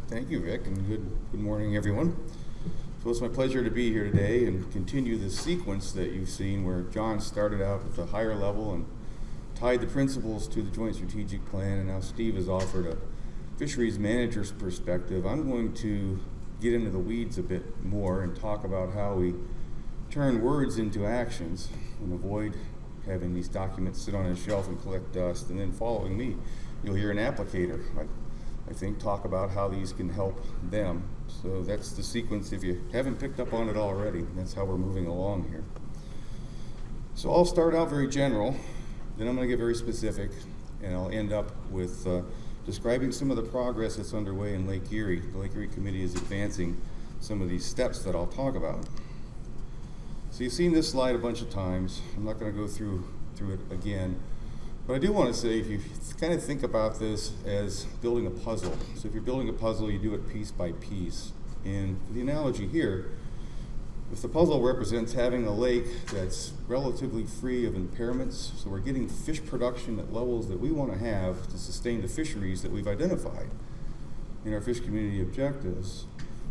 Thank you, Vic, and good morning, everyone. So it's my pleasure to be here today and continue this sequence that you've seen where John started out at the higher level and tied the principles to the Joint Strategic Plan, and now Steve has offered a fisheries manager's perspective. I'm going to get into the weeds a bit more and talk about how we turn words into actions and avoid having these documents sit on a shelf and collect dust, and then following me, you'll hear an applicator, I think, talk about how these can help them. So that's the sequence. If you haven't picked up on it already, that's how we're moving along here. So I'll start out very general, then I'm going to get very specific, and I'll end up with describing some of the progress that's underway in Lake Erie. The Lake Erie Committee is advancing some of these steps that I'll talk about. So you've seen this slide a bunch of times. I'm not going to go through it again. But I do want to say, if you kind of think about this as building a puzzle. So if you're building a puzzle, you do it piece by piece. And the analogy here, if the puzzle represents having a lake that's relatively free of impairments, so we're getting fish production at levels that we want to have to sustain the fisheries that we've identified in our fish community objectives,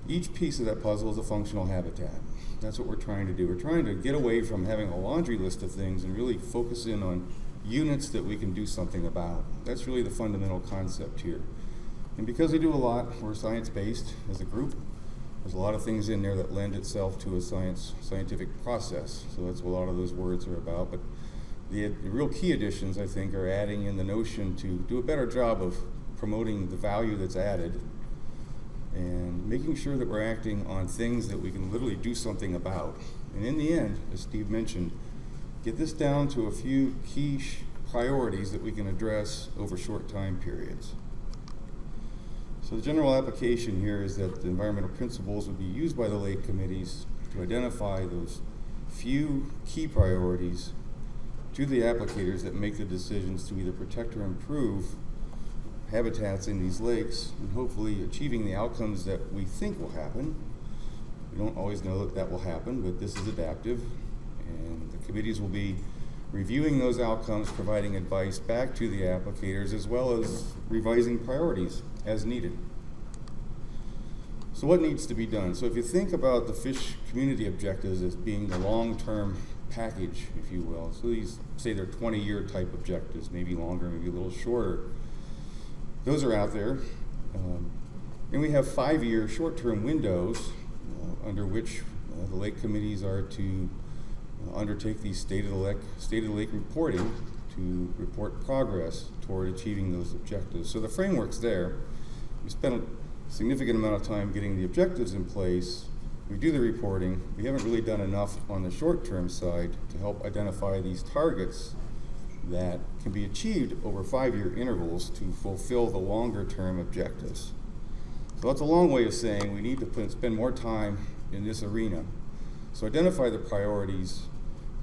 each piece of that puzzle is a functional habitat. That's what we're trying to do. We're trying to get away from having a laundry list of things and really focus in on units that we can do something about. That's really the fundamental concept here. And because we do a lot, we're science-based as a group. There's a lot of things in there that lend itself to a scientific process. So that's what a lot of those words are about. But the real key additions, I think, are adding in the notion to do a better job of promoting the value that's added and making sure that we're acting on things that we can literally do something about. And in the end, as Steve mentioned, get this down to a few key priorities that we can address over short time periods. So the general application here is that the environmental principles would be used by the lake committees to identify those few key priorities to the applicators that make the decisions to either protect or improve habitats in these lakes, and hopefully achieving the outcomes that we think will happen. We don't always know that will happen, but this is adaptive. And the committees will be reviewing those outcomes, providing advice back to the applicators, as well as revising priorities as needed. So what needs to be done? So if you think about the fish community objectives as being the long-term package, if you will, so these, say they're 20-year type objectives, maybe longer, maybe a little shorter. Those are out there. And we have 5-year short-term windows under which the lake committees are to undertake these state of the lake reporting to report progress toward achieving those objectives. So the framework's there. We spent a significant amount of time getting the objectives in place. We do the reporting. We haven't really done enough on the short-term side to help identify these targets that can be achieved over 5-year intervals to fulfill the longer-term objectives. So that's a long way of saying we need to spend more time in this arena. So identify the priorities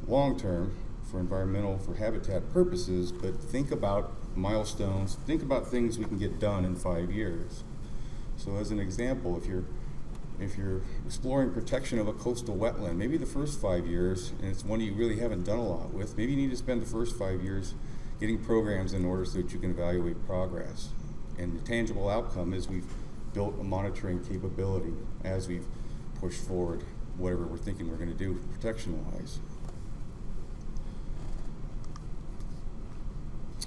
long-term for environmental, for habitat purposes, but think about milestones, think about things we can get done in 5 years. So as an example, if you're exploring protection of a coastal wetland, maybe the first 5 years, and it's one you really haven't done a lot with, maybe you need to spend the first 5 years getting programs in order so that you can evaluate progress. And the tangible outcome is we've built a monitoring capability as we've pushed forward whatever we're thinking we're going to do protection-wise.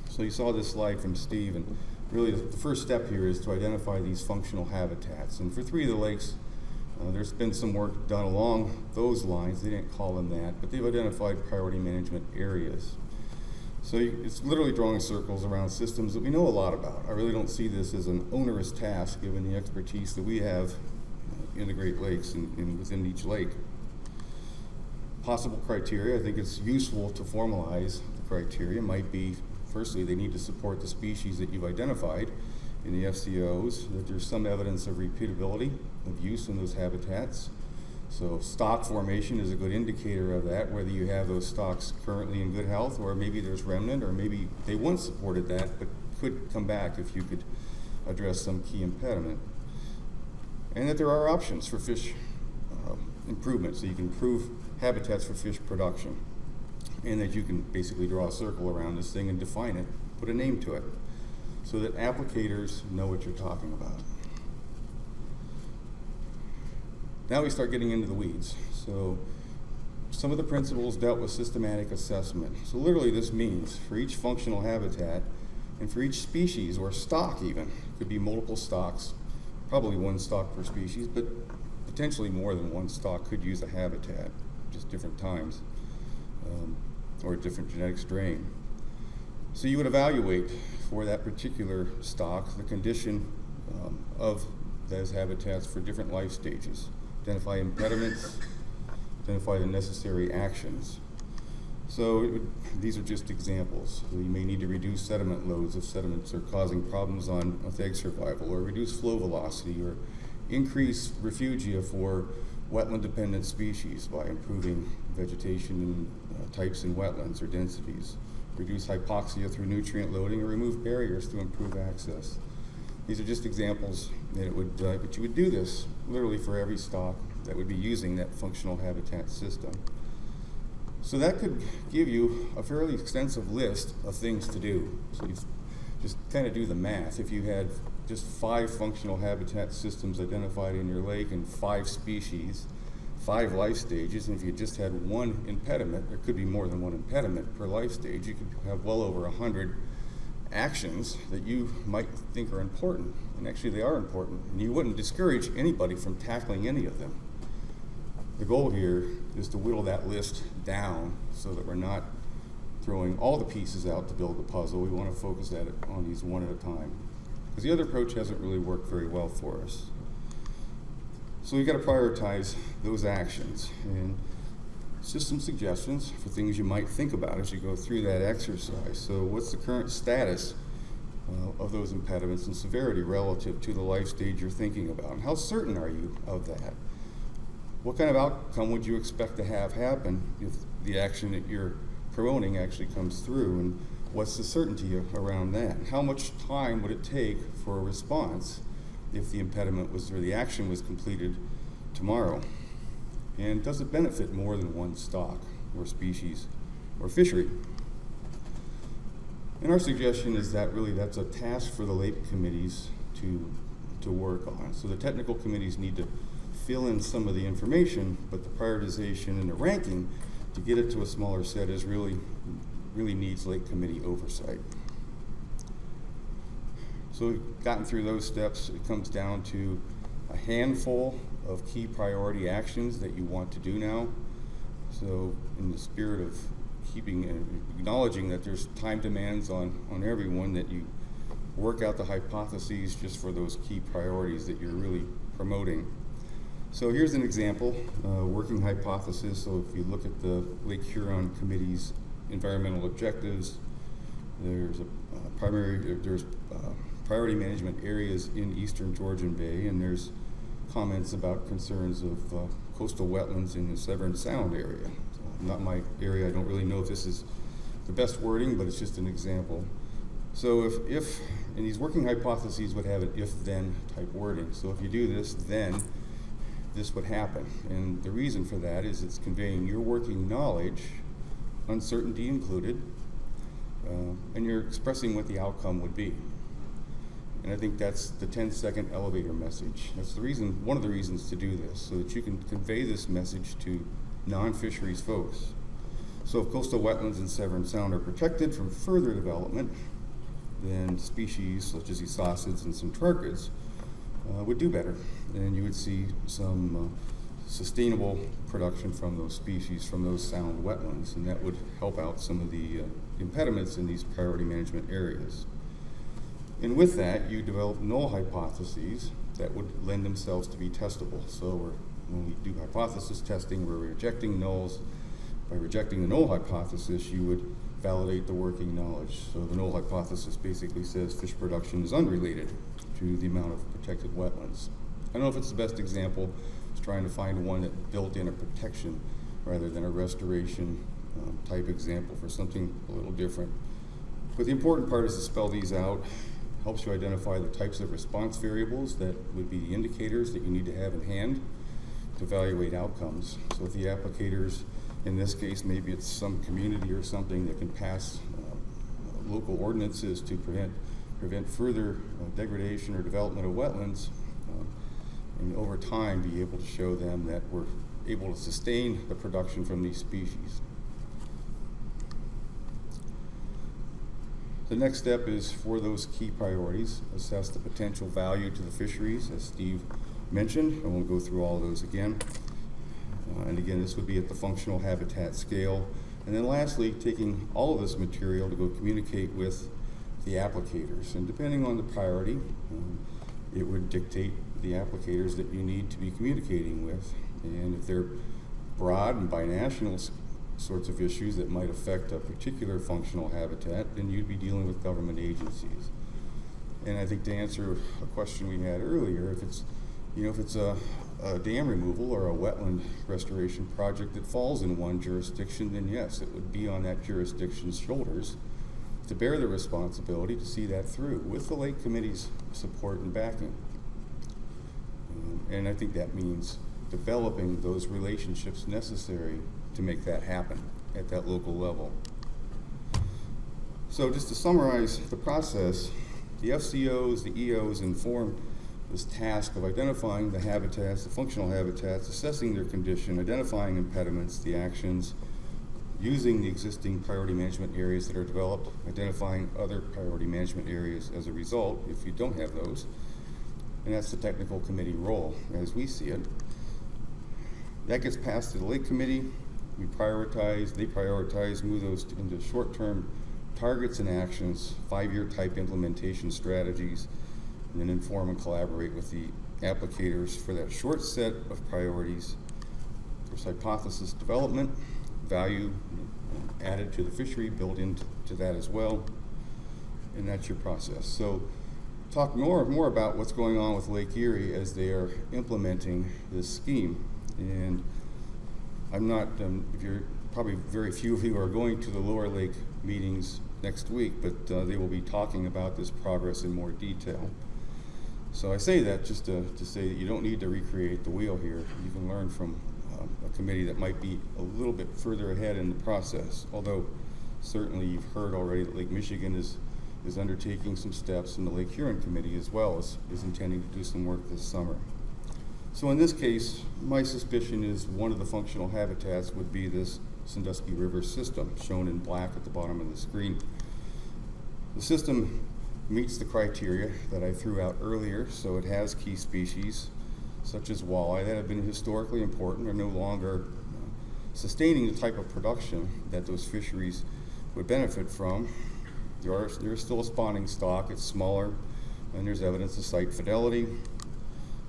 So you saw this slide from Steve, and really the first step here is to identify these functional habitats. And for 3 of the lakes, there's been some work done along those lines. They didn't call them that, but they've identified priority management areas. So it's literally drawing circles around systems that we know a lot about. I really don't see this as an onerous task given the expertise that we have in the Great Lakes and within each lake. Possible criteria, I think it's useful to formalize the criteria. Might be, firstly, they need to support the species that you've identified in the FCOs, that there's some evidence of repeatability of use in those habitats. So stock formation is a good indicator of that, whether you have those stocks currently in good health, or maybe there's remnant, or maybe they once supported that, but could come back if you could address some key impediment. And that there are options for fish improvement, so you can improve habitats for fish production. And that you can basically draw a circle around this thing and define it, put a name to it, so that applicators know what you're talking about. Now we start getting into the weeds. So some of the principles dealt with systematic assessment. So literally this means for each functional habitat and for each species or stock even, could be multiple stocks, probably one stock per species, but potentially more than one stock could use a habitat, just different times, or a different genetic strain. So you would evaluate for that particular stock the condition of those habitats for different life stages, identify impediments, identify the necessary actions. So these are just examples. So you may need to reduce sediment loads if sediments are causing problems with egg survival, or reduce flow velocity, or increase refugia for wetland-dependent species by improving vegetation types in wetlands or densities, reduce hypoxia through nutrient loading, or remove barriers to improve access. These are just examples that but you would do this literally for every stock that would be using that functional habitat system. So that could give you a fairly extensive list of things to do. So you just kind of do the math. If you had just 5 functional habitat systems identified in your lake and 5 species, 5 life stages, and if you just had one impediment, there could be more than one impediment per life stage, you could have well over 100 actions that you might think are important. And actually they are important, and you wouldn't discourage anybody from tackling any of them. The goal here is to whittle that list down so that we're not throwing all the pieces out to build the puzzle. We want to focus on these one at a time, because the other approach hasn't really worked very well for us. So we've got to prioritize those actions, and it's just some suggestions for things you might think about as you go through that exercise. So what's the current status of those impediments and severity relative to the life stage you're thinking about, and how certain are you of that? What kind of outcome would you expect to have happen if the action that you're promoting actually comes through, and what's the certainty around that? How much time would it take for a response if the impediment was, or the action was completed tomorrow? And does it benefit more than one stock or species or fishery? And our suggestion is that really that's a task for the lake committees to work on. So the technical committees need to fill in some of the information, but the prioritization and the ranking to get it to a smaller set is really needs lake committee oversight. So we've gotten through those steps. It comes down to a handful of key priority actions that you want to do now. So in the spirit of acknowledging that there's time demands on everyone, that you work out the hypotheses just for those key priorities that you're really promoting. So here's an example, working hypothesis. So if you look at the Lake Huron Committee's environmental objectives, there's priority management areas in eastern Georgian Bay, and there's comments about concerns of coastal wetlands in the Severn Sound area. Not my area. I don't really know if this is the best wording, but it's just an example. So if and these working hypotheses would have an if-then type wording. So if you do this, then this would happen. And the reason for that is it's conveying your working knowledge, uncertainty included, and you're expressing what the outcome would be. And I think that's the 10-second elevator message. That's the reason, one of the reasons to do this, so that you can convey this message to non-fisheries folks. So if coastal wetlands in Severn Sound are protected from further development, then species such as esossids and centrarchids would do better, and you would see some sustainable production from those species, from those sound wetlands, and that would help out some of the impediments in these priority management areas. And with that, you develop null hypotheses that would lend themselves to be testable. So when we do hypothesis testing, we're rejecting nulls. By rejecting the null hypothesis, you would validate the working knowledge. So the null hypothesis basically says fish production is unrelated to the amount of protected wetlands. I don't know if it's the best example. I was trying to find one that built in a protection rather than a restoration type example for something a little different. But the important part is to spell these out. Helps you identify the types of response variables that would be the indicators that you need to have in hand to evaluate outcomes. So if the applicators, in this case, maybe it's some community or something that can pass local ordinances to prevent further degradation or development of wetlands, and over time be able to show them that we're able to sustain the production from these species. The next step is for those key priorities, assess the potential value to the fisheries, as Steve mentioned. I won't go through all of those again. And again, this would be at the functional habitat scale. And then lastly, taking all of this material to go communicate with the applicators. And depending on the priority, it would dictate the applicators that you need to be communicating with. And if they're broad and binational sorts of issues that might affect a particular functional habitat, then you'd be dealing with government agencies. And I think to answer a question we had earlier, if it's a dam removal or a wetland restoration project that falls in one jurisdiction, then yes, it would be on that jurisdiction's shoulders to bear the responsibility to see that through with the Lake Committee's support and backing. And I think that means developing those relationships necessary to make that happen at that local level. So just to summarize the process, the FCOs, the EOs inform this task of identifying the habitats, the functional habitats, assessing their condition, identifying impediments, the actions, using the existing priority management areas that are developed, identifying other priority management areas as a result, if you don't have those. And that's the technical committee role, as we see it. That gets passed to the Lake Committee. We prioritize, they prioritize, move those into short-term targets and actions, 5-year type implementation strategies, and then inform and collaborate with the applicators for that short set of priorities. There's hypothesis development, value added to the fishery, built into that as well, and that's your process. So talk more about what's going on with Lake Erie as they are implementing this scheme. And I'm not, if you're probably very few of you are going to the Lower Lake meetings next week, but they will be talking about this progress in more detail. So I say that just to say that you don't need to recreate the wheel here. You can learn from a committee that might be a little bit further ahead in the process, although certainly you've heard already that Lake Michigan is undertaking some steps, and the Lake Huron Committee as well is intending to do some work this summer. So in this case, my suspicion is one of the functional habitats would be this Sandusky River system, shown in black at the bottom of the screen. The system meets the criteria that I threw out earlier, so it has key species such as walleye that have been historically important, are no longer sustaining the type of production that those fisheries would benefit from. There's still a spawning stock, it's smaller, and there's evidence of site fidelity.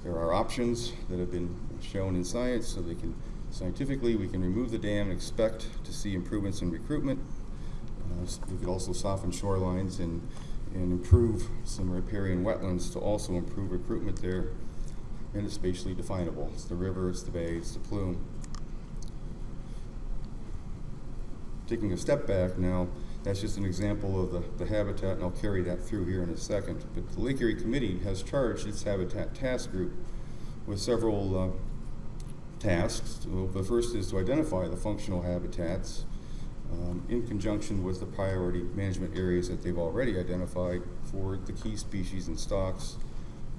There are options that have been shown in science, so scientifically we can remove the dam and expect to see improvements in recruitment. We could also soften shorelines and improve some riparian wetlands to also improve recruitment there, and it's spatially definable. It's the river, it's the bay, it's the plume. Taking a step back now, that's just an example of the habitat, and I'll carry that through here in a second. But the Lake Erie Committee has charged its Habitat Task Group with several tasks. The first is to identify the functional habitats in conjunction with the priority management areas that they've already identified for the key species and stocks.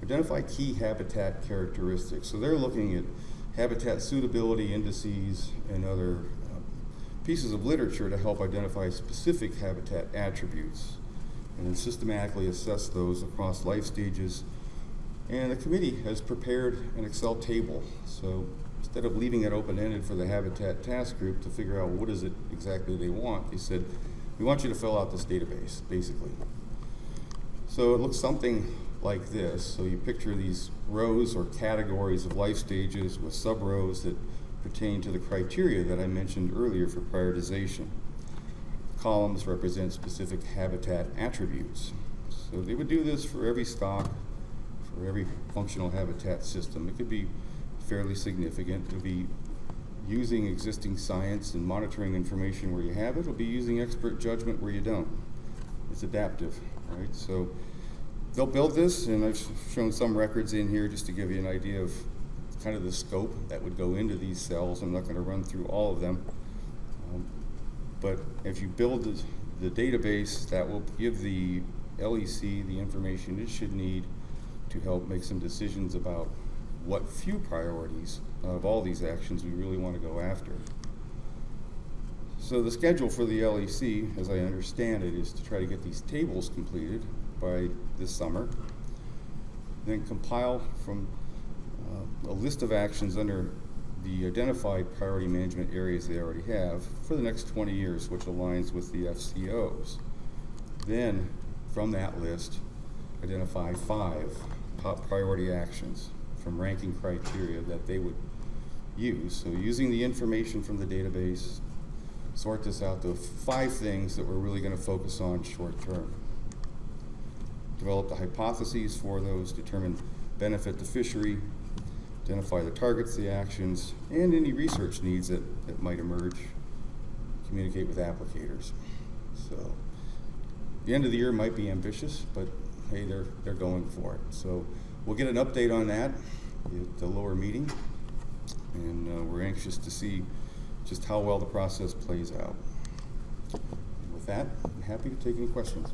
Identify key habitat characteristics. So they're looking at habitat suitability indices and other pieces of literature to help identify specific habitat attributes and then systematically assess those across life stages. And the committee has prepared an Excel table. So instead of leaving it open-ended for the Habitat Task Group to figure out what is it exactly they want, they said, we want you to fill out this database, basically. So it looks something like this. So you picture these rows or categories of life stages with sub-rows that pertain to the criteria that I mentioned earlier for prioritization. Columns represent specific habitat attributes. So they would do this for every stock, for every functional habitat system. It could be fairly significant. It would be using existing science and monitoring information where you have it. It'll be using expert judgment where you don't. It's adaptive, right? So they'll build this, and I've shown some records in here just to give you an idea of kind of the scope that would go into these cells. I'm not going to run through all of them. But if you build the database, that will give the LEC the information it should need to help make some decisions about what few priorities of all these actions we really want to go after. So the schedule for the LEC, as I understand it, is to try to get these tables completed by this summer, then compile from a list of actions under the identified priority management areas they already have for the next 20 years, which aligns with the FCOs. Then, from that list, identify 5 top priority actions from ranking criteria that they would use. So using the information from the database, sort this out to 5 things that we're really going to focus on short term. Develop the hypotheses for those, determine benefit to fishery, identify the targets, the actions, and any research needs that might emerge, communicate with applicators. So the end of the year might be ambitious, but hey, they're going for it. So we'll get an update on that at the lower meeting, and we're anxious to see just how well the process plays out. And with that, I'm happy to take any questions.